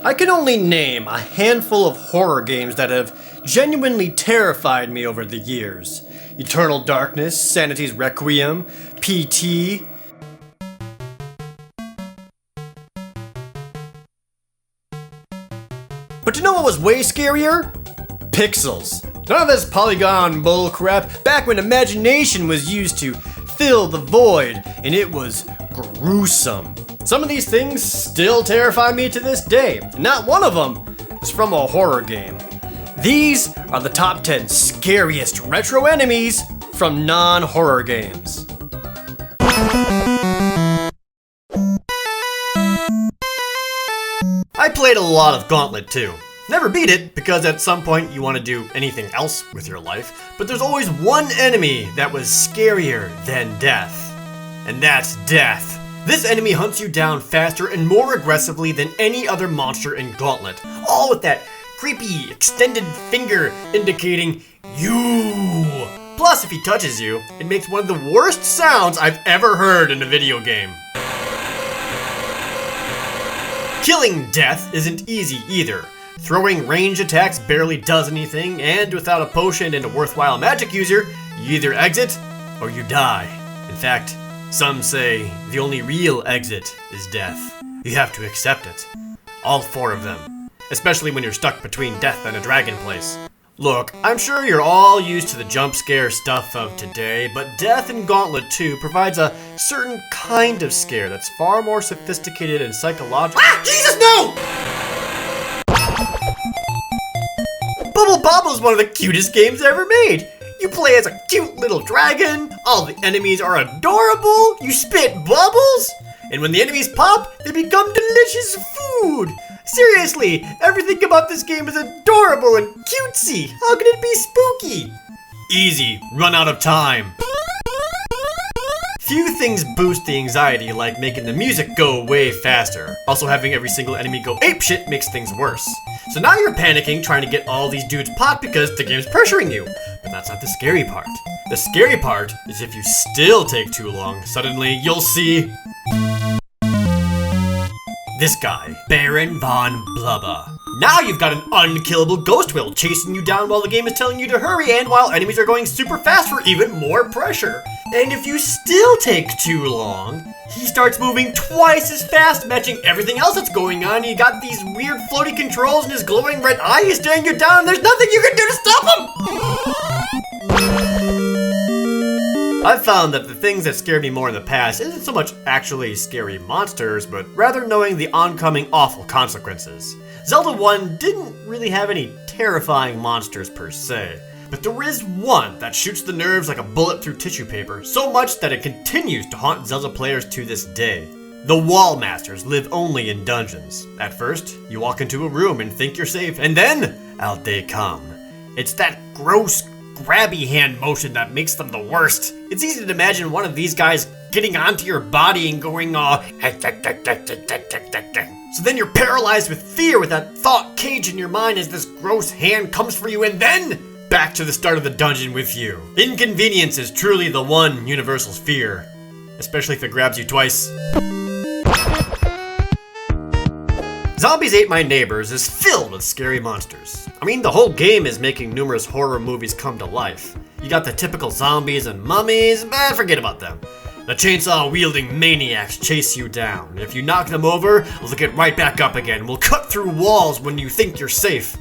I can only name a handful of horror games that have genuinely terrified me over the years. Eternal Darkness, Sanity's Requiem, PT. But you know what was way scarier? Pixels. None of this polygon bullcrap back when imagination was used to fill the void, and it was gruesome. Some of these things still terrify me to this day, and not one of them is from a horror game. These are the top 10 scariest retro enemies from non-horror games. I played a lot of Gauntlet 2. Never beat it, because at some point you want to do anything else with your life, but there's always one enemy that was scarier than death. And that's death. This enemy hunts you down faster and more aggressively than any other monster in Gauntlet, all with that creepy extended finger indicating you. Plus, if he touches you, it makes one of the worst sounds I've ever heard in a video game. Killing death isn't easy either. Throwing range attacks barely does anything, and without a potion and a worthwhile magic user, you either exit or you die. In fact, some say the only real exit is death. You have to accept it. All 4 of them. Especially when you're stuck between death and a dragon place. Look, I'm sure you're all used to the jump scare stuff of today, but Death in Gauntlet 2 provides a certain kind of scare that's far more sophisticated and psychological. Ah! Jesus, no! Bobble is one of the cutest games ever made. You play as a cute little dragon, all the enemies are adorable, you spit bubbles, and when the enemies pop, they become delicious food. Seriously, everything about this game is adorable and cutesy. How can it be spooky? Easy, run out of time. Few things boost the anxiety like making the music go way faster. Also, having every single enemy go apeshit makes things worse. So now you're panicking trying to get all these dudes popped because the game's pressuring you. But that's not the scary part. The scary part is if you still take too long, suddenly you'll see this guy, Baron von Blubba. Now you've got an unkillable ghost whale chasing you down while the game is telling you to hurry and while enemies are going super fast for even more pressure. And if you still take too long, he starts moving twice as fast, matching everything else that's going on. You got these weird floaty controls and his glowing red eye is staring you down and there's nothing you can do to stop him! I've found that the things that scared me more in the past isn't so much actually scary monsters, but rather knowing the oncoming awful consequences. Zelda 1 didn't really have any terrifying monsters per se, but there is one that shoots the nerves like a bullet through tissue paper, so much that it continues to haunt Zelda players to this day. The Wall Masters live only in dungeons. At first, you walk into a room and think you're safe, and then out they come. It's that gross, grabby hand motion that makes them the worst. It's easy to imagine one of these guys getting onto your body and going so then you're paralyzed with fear with that thought cage in your mind as this gross hand comes for you and then back to the start of the dungeon with you. Inconvenience is truly the one universal fear, especially if it grabs you twice. Zombies Ate My Neighbors is filled with scary monsters. I mean, the whole game is making numerous horror movies come to life. You got the typical zombies and mummies, but forget about them. The chainsaw-wielding maniacs chase you down, and if you knock them over, they'll get right back up again. Will cut through walls when you think you're safe.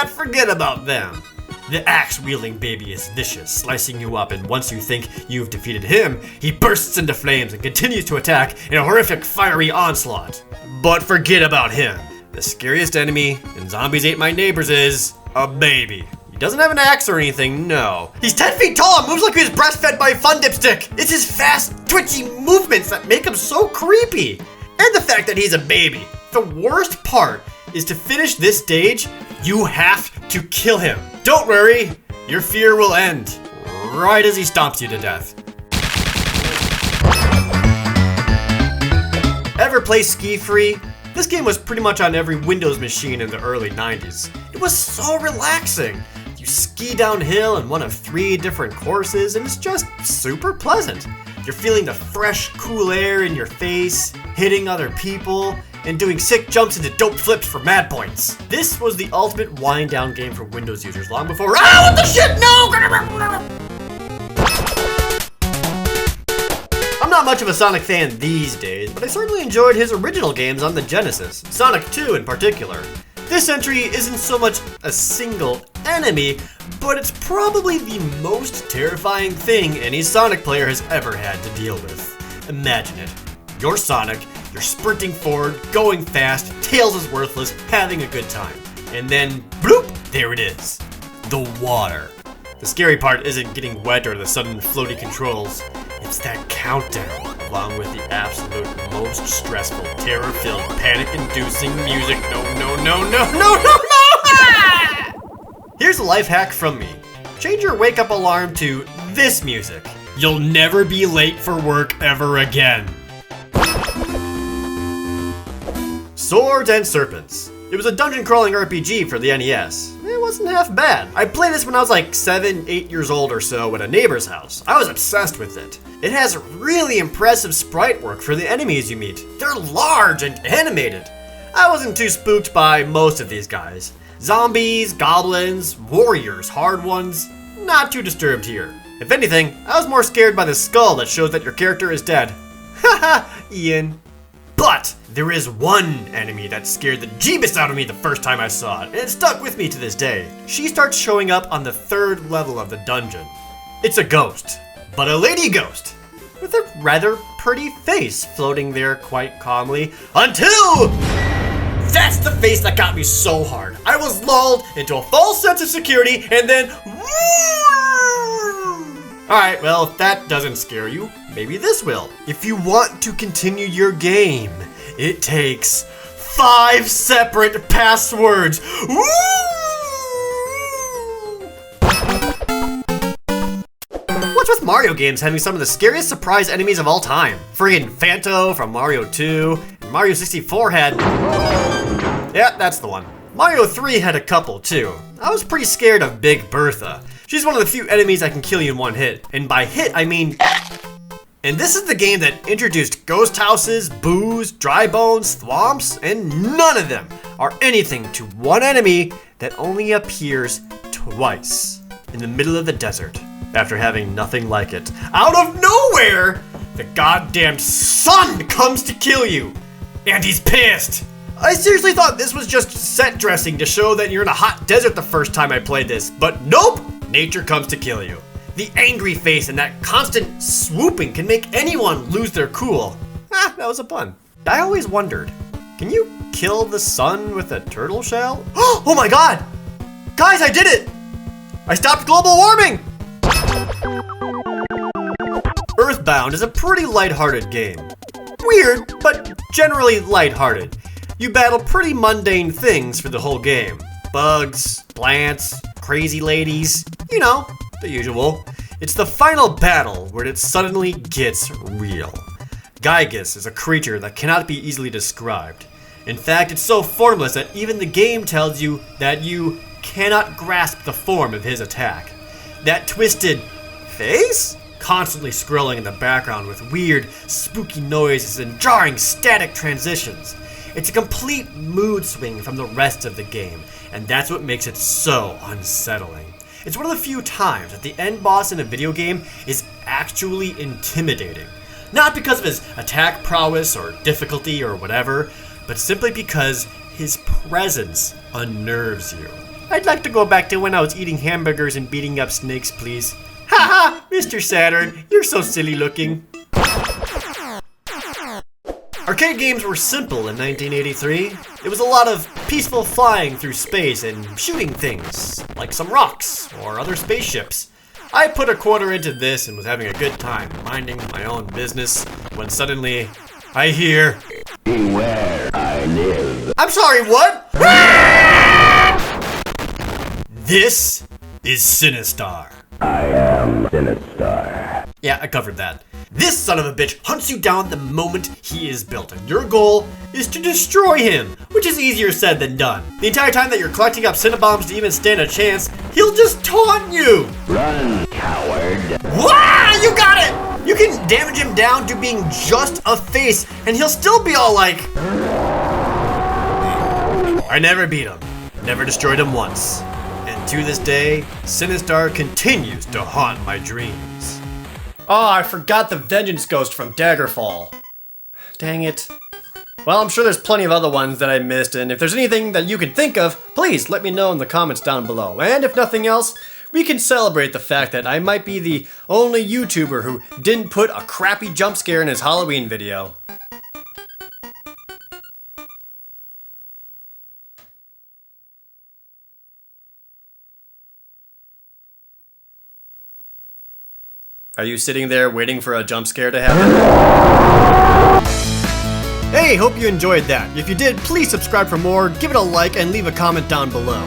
Forget about them. The axe-wielding baby is vicious, slicing you up, and once you think you've defeated him, he bursts into flames and continues to attack in a horrific fiery onslaught. But forget about him. The scariest enemy in Zombies Ate My Neighbors is a baby. He doesn't have an axe or anything, no. He's 10 feet tall and moves like he was breastfed by a fun dipstick. It's his fast, twitchy movements that make him so creepy. And the fact that he's a baby. The worst part is to finish this stage, you have to kill him. Don't worry, your fear will end right as he stomps you to death. Ever play Skee Free? This game was pretty much on every Windows machine in the early 90s. It was so relaxing. You ski downhill in one of 3 different courses and it's just super pleasant. You're feeling the fresh, cool air in your face, hitting other people, and doing sick jumps into dope flips for mad points. This was the ultimate wind down game for Windows users long before— what the shit, no! I'm not much of a Sonic fan these days, but I certainly enjoyed his original games on the Genesis, Sonic 2 in particular. This entry isn't so much a single enemy, but it's probably the most terrifying thing any Sonic player has ever had to deal with. Imagine it. You're Sonic, you're sprinting forward, going fast, Tails is worthless, having a good time. And then, bloop, there it is. The water. The scary part isn't getting wet or the sudden floaty controls. It's that countdown, along with the absolute most stressful, terror-filled, panic-inducing music. No. Ah! Here's a life hack from me. Change your wake-up alarm to this music. You'll never be late for work ever again. Swords and Serpents. It was a dungeon-crawling RPG for the NES. It wasn't half bad. I played this when I was like 7, 8 years old or so at a neighbor's house. I was obsessed with it. It has really impressive sprite work for the enemies you meet. They're large and animated. I wasn't too spooked by most of these guys. Zombies, goblins, warriors, hard ones, not too disturbed here. If anything, I was more scared by the skull that shows that your character is dead. Haha, Ian. But there is one enemy that scared the jeebus out of me the first time I saw it, and it stuck with me to this day. She starts showing up on the 3rd level of the dungeon. It's a ghost, but a lady ghost, with a rather pretty face floating there quite calmly, until— that's the face that got me so hard. I was lulled into a false sense of security, and then— alright, well, if that doesn't scare you, maybe this will. If you want to continue your game, it takes 5 separate passwords. Woo! What's with Mario games having some of the scariest surprise enemies of all time? Friggin' Phanto from Mario 2, and Mario 64 had— yeah, that's the one. Mario 3 had a couple too. I was pretty scared of Big Bertha. She's one of the few enemies that can kill you in one hit. And by hit, I mean— and this is the game that introduced ghost houses, boos, dry bones, thwomps, and none of them are anything to one enemy that only appears twice in the middle of the desert after having nothing like it. Out of nowhere, the goddamn sun comes to kill you, and he's pissed. I seriously thought this was just set dressing to show that you're in a hot desert the first time I played this, but nope! Nature comes to kill you. The angry face and that constant swooping can make anyone lose their cool. Ah, that was a pun. I always wondered, can you kill the sun with a turtle shell? Oh my god! Guys, I did it! I stopped global warming! Earthbound is a pretty lighthearted game. Weird, but generally lighthearted. You battle pretty mundane things for the whole game. Bugs, plants, crazy ladies, you know, the usual. It's the final battle where it suddenly gets real. Dicus is a creature that cannot be easily described. In fact, it's so formless that even the game tells you that you cannot grasp the form of his attack. That twisted face? Constantly scrolling in the background with weird, spooky noises and jarring static transitions. It's a complete mood swing from the rest of the game, and that's what makes it so unsettling. It's one of the few times that the end boss in a video game is actually intimidating. Not because of his attack prowess or difficulty or whatever, but simply because his presence unnerves you. I'd like to go back to when I was eating hamburgers and beating up snakes, please. Haha, Mr. Saturn, you're so silly looking. Arcade games were simple in 1983. It was a lot of peaceful flying through space and shooting things, like some rocks or other spaceships. I put a quarter into this and was having a good time, minding my own business, when suddenly I hear— beware, I live. I'm sorry, what? This is Sinister. I am Sinister. Yeah, I covered that. This son of a bitch hunts you down the moment he is built, and your goal is to destroy him, which is easier said than done. The entire time that you're collecting up Cinnabons to even stand a chance, he'll just taunt you! Run, coward. Wah! You got it! You can damage him down to being just a face, and he'll still be all like— I never beat him, never destroyed him once. And to this day, Sinister continues to haunt my dreams. Oh, I forgot the Vengeance Ghost from Daggerfall. Dang it. Well, I'm sure there's plenty of other ones that I missed, and if there's anything that you can think of, please let me know in the comments down below. And if nothing else, we can celebrate the fact that I might be the only YouTuber who didn't put a crappy jump scare in his Halloween video. Are you sitting there waiting for a jump scare to happen? Hey, hope you enjoyed that. If you did, please subscribe for more, give it a like, and leave a comment down below.